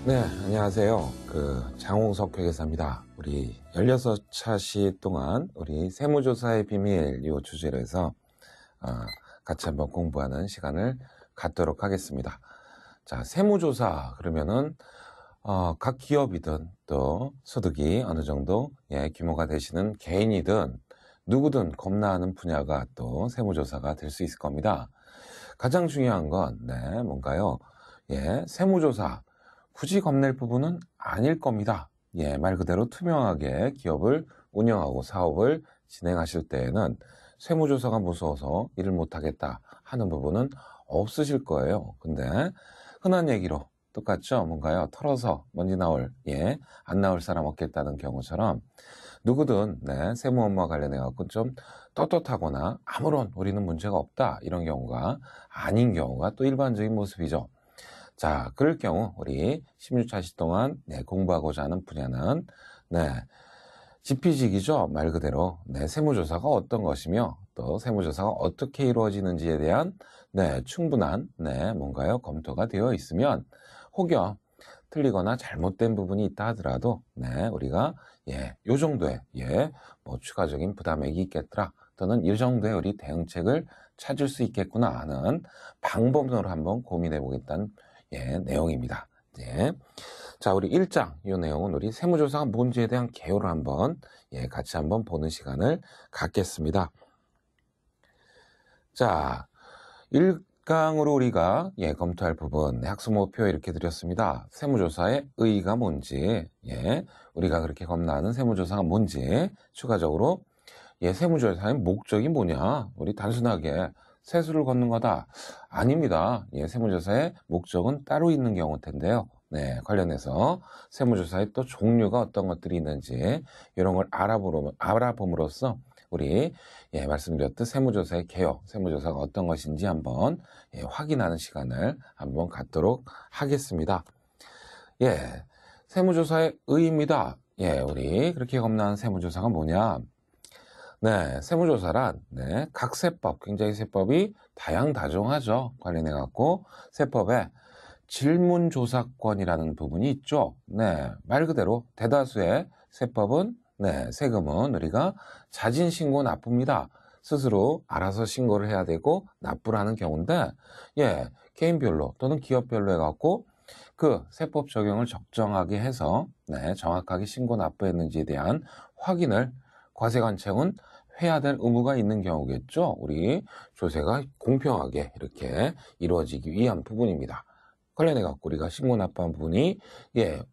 네, 안녕하세요. 장홍석 회계사입니다. 우리 16차시 동안 우리 세무조사의 비밀 이 주제로 해서 같이 한번 공부하는 시간을 갖도록 하겠습니다. 자, 세무조사 그러면은 각 기업이든 또 소득이 어느 정도 규모가 되시는 개인이든 누구든 겁나하는 분야가 또 세무조사가 될 수 있을 겁니다. 가장 중요한 건 뭔가요? 세무조사 굳이 겁낼 부분은 아닐 겁니다. 말 그대로 투명하게 기업을 운영하고 사업을 진행하실 때에는 세무조사가 무서워서 일을 못하겠다 하는 부분은 없으실 거예요. 근데 흔한 얘기로 똑같죠? 뭔가요? 털어서 먼지 나올, 안 나올 사람 없겠다는 경우처럼 누구든 세무 업무와 관련해 갖고 좀 떳떳하거나 아무런 우리는 문제가 없다 이런 경우가 아닌 경우가 또 일반적인 모습이죠. 자, 그럴 경우 우리 16차시 동안 공부하고자 하는 분야는 지피지기죠. 말 그대로 세무조사가 어떤 것이며 또 세무조사가 어떻게 이루어지는지에 대한 충분한 뭔가요? 검토가 되어 있으면 혹여 틀리거나 잘못된 부분이 있다 하더라도 우리가 요 정도의 뭐 추가적인 부담액이 있겠더라 또는 이 정도의 우리 대응책을 찾을 수 있겠구나 하는 방법론으로 한번 고민해 보겠다는 내용입니다. 자, 우리 1장 이 내용은 우리 세무조사가 뭔지에 대한 개요를 한번 같이 한번 보는 시간을 갖겠습니다. 자, 1강으로 우리가 검토할 부분 학습목표 이렇게 드렸습니다. 세무조사의 의의가 뭔지, 우리가 그렇게 겁나는 세무조사가 뭔지, 추가적으로 세무조사의 목적이 뭐냐, 우리 단순하게 세수를 걷는 거다. 아닙니다. 세무조사의 목적은 따로 있는 경우일 텐데요. 관련해서 세무조사의 또 종류가 어떤 것들이 있는지 이런 걸 알아봄으로써 우리 말씀드렸듯 세무조사의 개요, 세무조사가 어떤 것인지 한번 확인하는 시간을 한번 갖도록 하겠습니다. 세무조사의 의의입니다. 우리 그렇게 겁나는 세무조사가 뭐냐? 세무조사란 각 세법, 굉장히 세법이 다양다종하죠. 관련해 갖고 세법에 질문조사권이라는 부분이 있죠. 말 그대로 대다수의 세법은 세금은 우리가 자진신고 납부입니다. 스스로 알아서 신고를 해야 되고 납부를 하는 경우인데 개인별로 또는 기업별로 해갖고 그 세법 적용을 적정하게 해서 정확하게 신고 납부했는지에 대한 확인을 과세관청은 해야 될 의무가 있는 경우겠죠. 우리 조세가 공평하게 이렇게 이루어지기 위한 부분입니다. 관련해 갖고 우리가 신고 납부한 부분이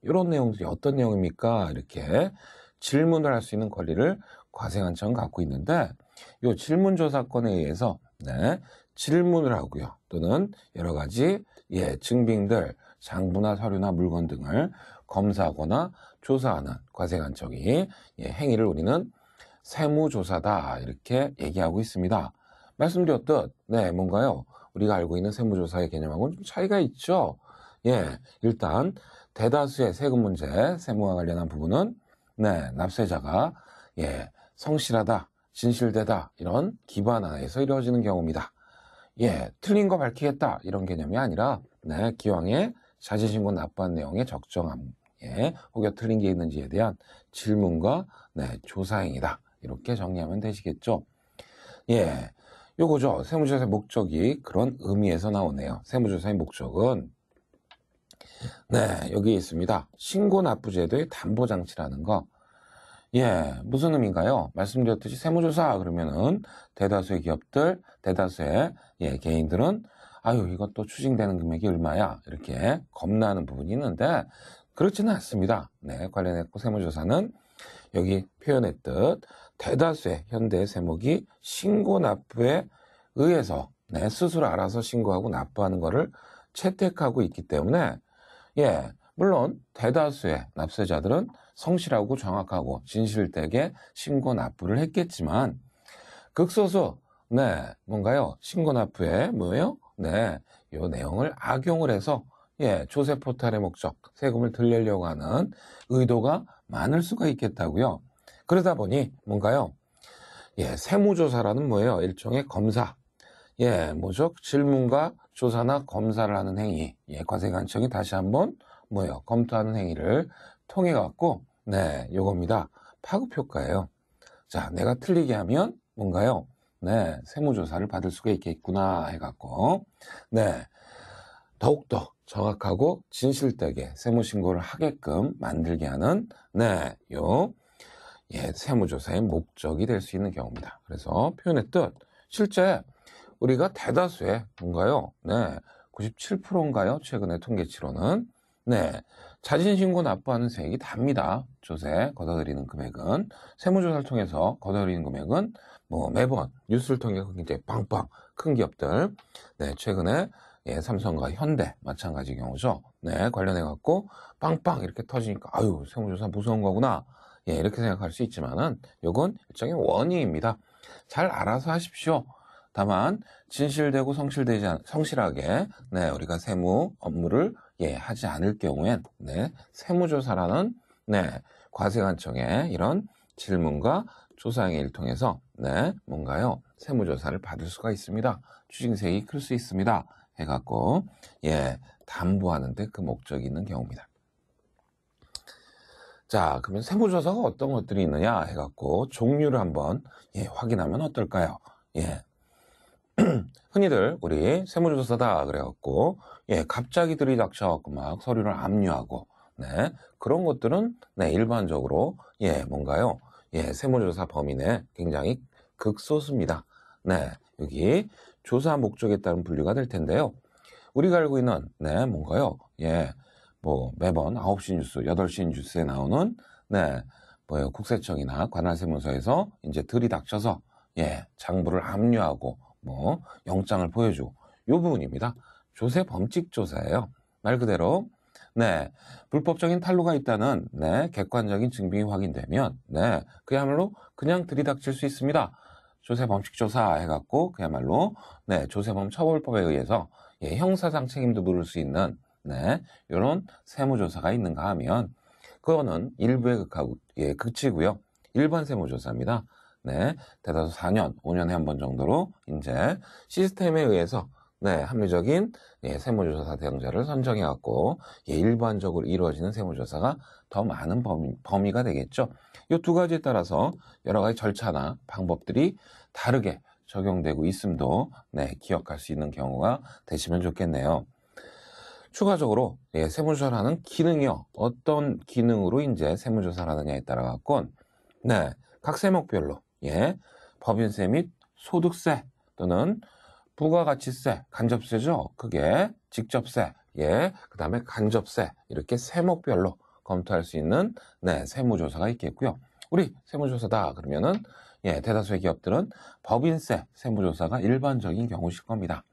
이런 내용들이 어떤 내용입니까? 이렇게 질문을 할 수 있는 권리를 과세관청은 갖고 있는데 이 질문조사권에 의해서 질문을 하고요. 또는 여러 가지 증빙들, 장부나 서류나 물건 등을 검사하거나 조사하는 과세관청이 행위를 우리는 세무조사다 이렇게 얘기하고 있습니다. 말씀드렸듯 뭔가요? 우리가 알고 있는 세무조사의 개념하고는 좀 차이가 있죠. 일단 대다수의 세금 문제, 세무와 관련한 부분은 납세자가 성실하다, 진실되다 이런 기반 하에서 이루어지는 경우입니다. 틀린 거 밝히겠다 이런 개념이 아니라 기왕에 자진신고 납부한 내용의 적정함, 혹여 틀린 게 있는지에 대한 질문과 조사행위다. 이렇게 정리하면 되시겠죠. 요거죠. 세무조사의 목적이 그런 의미에서 나오네요. 세무조사의 목적은 여기 있습니다. 신고납부제도의 담보장치라는 거. 무슨 의미인가요? 말씀드렸듯이 세무조사 그러면은 대다수의 기업들, 대다수의 개인들은 아유 이것도 추징되는 금액이 얼마야 이렇게 겁나는 부분이 있는데 그렇지는 않습니다. 관련했고 세무조사는 여기 표현했듯 대다수의 현대 세무기 신고 납부에 의해서 스스로 알아서 신고하고 납부하는 것을 채택하고 있기 때문에 물론 대다수의 납세자들은 성실하고 정확하고 진실되게 신고 납부를 했겠지만 극소수 뭔가요? 신고 납부에 뭐예요? 요 내용을 악용을 해서 조세 포탈의 목적, 세금을 들리려고 하는 의도가 많을 수가 있겠다고요. 그러다 보니 뭔가요? 세무조사라는 뭐예요? 일종의 검사. 뭐죠? 질문과 조사나 검사를 하는 행위. 과세관청이 다시 한번 뭐예요? 검토하는 행위를 통해 갖고, 네, 요겁니다. 파급 효과예요. 자, 내가 틀리게 하면 뭔가요? 네, 세무조사를 받을 수가 있겠구나 해갖고, 네, 더욱더 정확하고 진실되게 세무신고를 하게끔 만들게 하는, 네, 세무조사의 목적이 될 수 있는 경우입니다. 그래서 표현의 뜻, 실제 우리가 대다수의 뭔가요? 네, 97%인가요? 최근의 통계치로는 네, 자진신고 납부하는 세액이 답니다. 조세 걷어들이는 금액은 세무조사를 통해서 걷어들이는 금액은 뭐 매번 뉴스를 통해 굉장히 빵빵 큰 기업들 네, 최근에 삼성과 현대 마찬가지 경우죠. 네, 관련해 갖고 빵빵 이렇게 터지니까 아유 세무조사 무서운 거구나. 이렇게 생각할 수 있지만은 요건 일종의 원인입니다. 잘 알아서 하십시오. 다만 진실되고 성실하게 네, 우리가 세무 업무를 하지 않을 경우엔 네, 세무조사라는 네, 과세관청의 이런 질문과 조사 행위를 통해서 네, 뭔가요? 세무조사를 받을 수가 있습니다. 추징세액이 클 수 있습니다. 해갖고 담보하는데 그 목적이 있는 경우입니다. 자, 그러면 세무조사가 어떤 것들이 있느냐 해갖고 종류를 한번 확인하면 어떨까요? 흔히들 우리 세무조사다 그래갖고 갑자기 들이닥쳐갖고 막 서류를 압류하고 네 그런 것들은 네 일반적으로 뭔가요? 세무조사 범위 내 굉장히 극소수입니다. 네 여기 조사 목적에 따른 분류가 될 텐데요. 우리가 알고 있는 네 뭔가요? 뭐 매번 9시 뉴스, 8시 뉴스에 나오는 네 뭐예요? 국세청이나 관할세무서에서 이제 들이닥쳐서 장부를 압류하고 뭐 영장을 보여주고 이 부분입니다. 조세 범칙 조사예요. 말 그대로 네 불법적인 탈루가 있다는 네 객관적인 증빙이 확인되면 네 그야말로 그냥 들이닥칠 수 있습니다. 조세 범칙 조사 해갖고 그야말로 네 조세범 처벌법에 의해서 형사상 책임도 물을 수 있는 네 이런 세무조사가 있는가 하면 그거는 일부에 그치고요. 일반 세무조사입니다. 네, 대다수 4년, 5년에 한 번 정도로 이제 시스템에 의해서 네, 합리적인 세무조사 대상자를 선정해 갖고 일반적으로 이루어지는 세무조사가 더 많은 범위가 되겠죠. 이 두 가지에 따라서 여러 가지 절차나 방법들이 다르게 적용되고 있음도 네, 기억할 수 있는 경우가 되시면 좋겠네요. 추가적으로 세무조사라는 기능이요. 어떤 기능으로 이제 세무조사를 하느냐에 따라 갖고 네, 각 세목별로 법인세 및 소득세 또는 부가가치세, 간접세죠. 그게 직접세, 그 다음에 간접세 이렇게 세목별로 검토할 수 있는 네, 세무조사가 있겠고요. 우리 세무조사다 그러면은 대다수의 기업들은 법인세 세무조사가 일반적인 경우실 겁니다.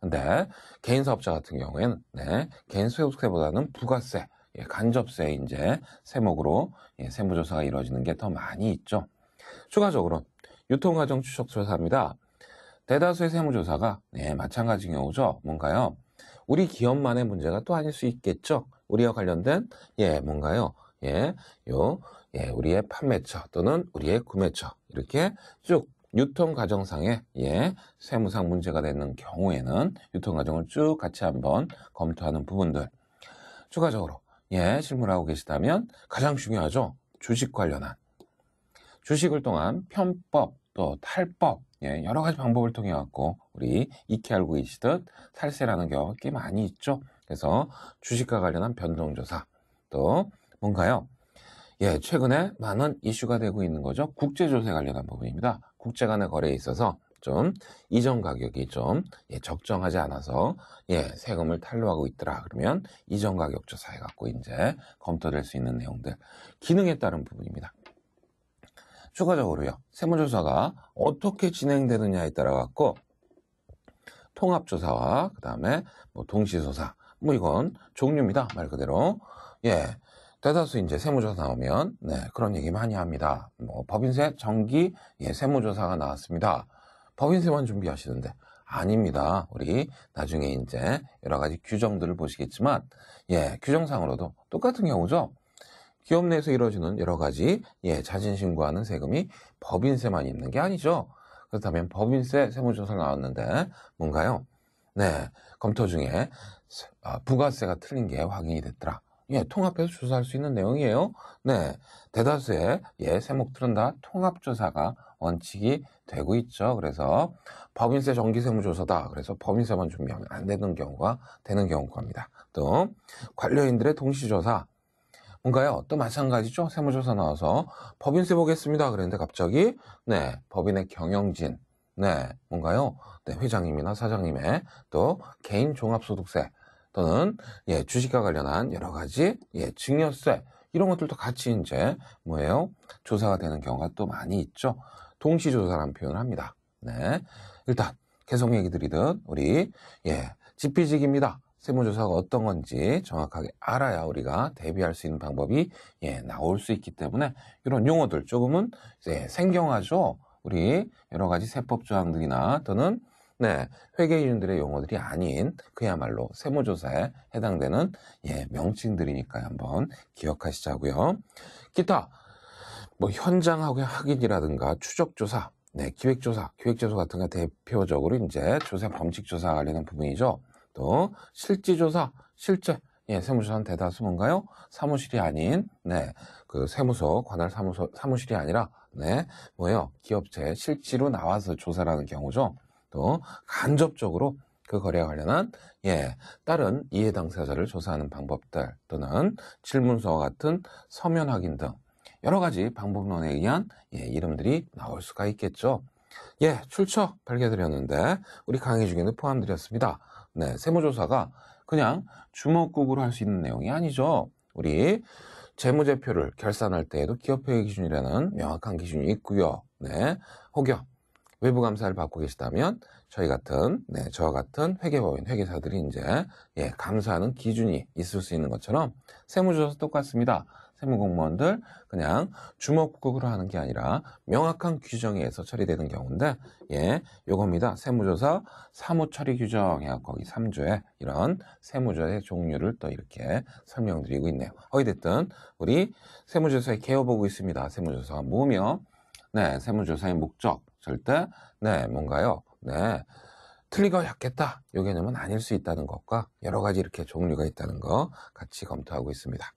근데 개인 사업자 같은 경우에는 네, 개인 소득세보다는 부가세, 간접세 이제 세목으로 세무조사가 이루어지는 게 더 많이 있죠. 추가적으로 유통과정 추적조사입니다. 대다수의 세무조사가 마찬가지 경우죠. 뭔가요? 우리 기업만의 문제가 또 아닐 수 있겠죠. 우리와 관련된 뭔가요? 우리의 판매처 또는 우리의 구매처 이렇게 쭉 유통과정상의 세무상 문제가 되는 경우에는 유통과정을 쭉 같이 한번 검토하는 부분들. 추가적으로 실무를 하고 계시다면 가장 중요하죠. 주식 관련한 주식을 통한 편법 또 탈법 여러 가지 방법을 통해 갖고 우리 익히 알고 계시듯 탈세라는 경우가 꽤 많이 있죠. 그래서 주식과 관련한 변동조사 또 뭔가요? 최근에 많은 이슈가 되고 있는 거죠. 국제조세 관련한 부분입니다. 국제 간의 거래에 있어서 좀 이전 가격이 좀 적정하지 않아서 세금을 탈루하고 있더라. 그러면 이전 가격 조사해 갖고 이제 검토될 수 있는 내용들 기능에 따른 부분입니다. 추가적으로요. 세무조사가 어떻게 진행되느냐에 따라 갖고 통합조사와 그 다음에 뭐 동시조사 이건 종류입니다. 말 그대로 대다수 이제 세무조사 나오면 그런 얘기 많이 합니다. 뭐 법인세 정기 세무조사가 나왔습니다. 법인세만 준비하시는데 아닙니다. 우리 나중에 이제 여러 가지 규정들을 보시겠지만 규정상으로도 똑같은 경우죠. 기업 내에서 이루어지는 여러 가지 자진신고하는 세금이 법인세만 있는 게 아니죠. 그렇다면 법인세 세무조사가 나왔는데 뭔가요? 검토 중에 부가세가 틀린 게 확인이 됐더라. 통합해서 조사할 수 있는 내용이에요. 네, 대다수의 세목들은 다 통합조사가 원칙이 되고 있죠. 그래서 법인세 정기세무조사다. 그래서 법인세만 준비하면 안 되는 경우가 되는 경우입니다. 또 관료인들의 동시조사. 뭔가요? 또 마찬가지죠. 세무조사 나와서 법인세 보겠습니다. 그랬는데 갑자기 법인의 경영진, 뭔가요? 회장님이나 사장님의 또 개인 종합소득세 또는 주식과 관련한 여러 가지 증여세 이런 것들도 같이 이제 뭐예요? 조사가 되는 경우가 또 많이 있죠. 동시조사라는 표현을 합니다. 일단 계속 얘기 드리듯 우리 지피지기입니다. 세무조사가 어떤 건지 정확하게 알아야 우리가 대비할 수 있는 방법이 나올 수 있기 때문에 이런 용어들 조금은 생경하죠. 우리 여러 가지 세법 조항들이나 또는 회계기준들의 용어들이 아닌 그야말로 세무조사에 해당되는 명칭들이니까 한번 기억하시자고요. 기타 뭐 현장 확인이라든가 추적조사, 기획조사 같은 거 대표적으로 이제 조사 범칙조사 관련한 부분이죠. 또 실지조사, 실제 세무조사는 대다수 뭔가요? 사무실이 아닌 그 세무서 관할 사무실이 아니라 뭐예요? 기업체 실지로 나와서 조사를 하는 경우죠. 또 간접적으로 그 거래와 관련한 다른 이해 당사자를 조사하는 방법들 또는 질문서와 같은 서면 확인 등 여러 가지 방법론에 의한 이름들이 나올 수가 있겠죠. 출처 밝혀드렸는데 우리 강의 중에는 포함드렸습니다. 세무조사가 그냥 주먹구구로 할 수 있는 내용이 아니죠. 우리 재무제표를 결산할 때에도 기업회계 기준이라는 명확한 기준이 있고요. 혹여 외부감사를 받고 계시다면 저와 같은 회계법인, 회계사들이 이제 감사하는 기준이 있을 수 있는 것처럼 세무조사 똑같습니다. 세무공무원들 그냥 주먹구구로 하는 게 아니라 명확한 규정에 의해서 처리되는 경우인데 요겁니다. 세무조사 사무처리규정 해갖고 거기 3조에 이런 세무조사의 종류를 또 이렇게 설명드리고 있네요. 어찌됐든 우리 세무조사의 개요보고 있습니다. 세무조사가 뭐며 세무조사의 목적 절대 뭔가요? 틀리고 약겠다 이 개념은 아닐 수 있다는 것과 여러 가지 이렇게 종류가 있다는 거 같이 검토하고 있습니다.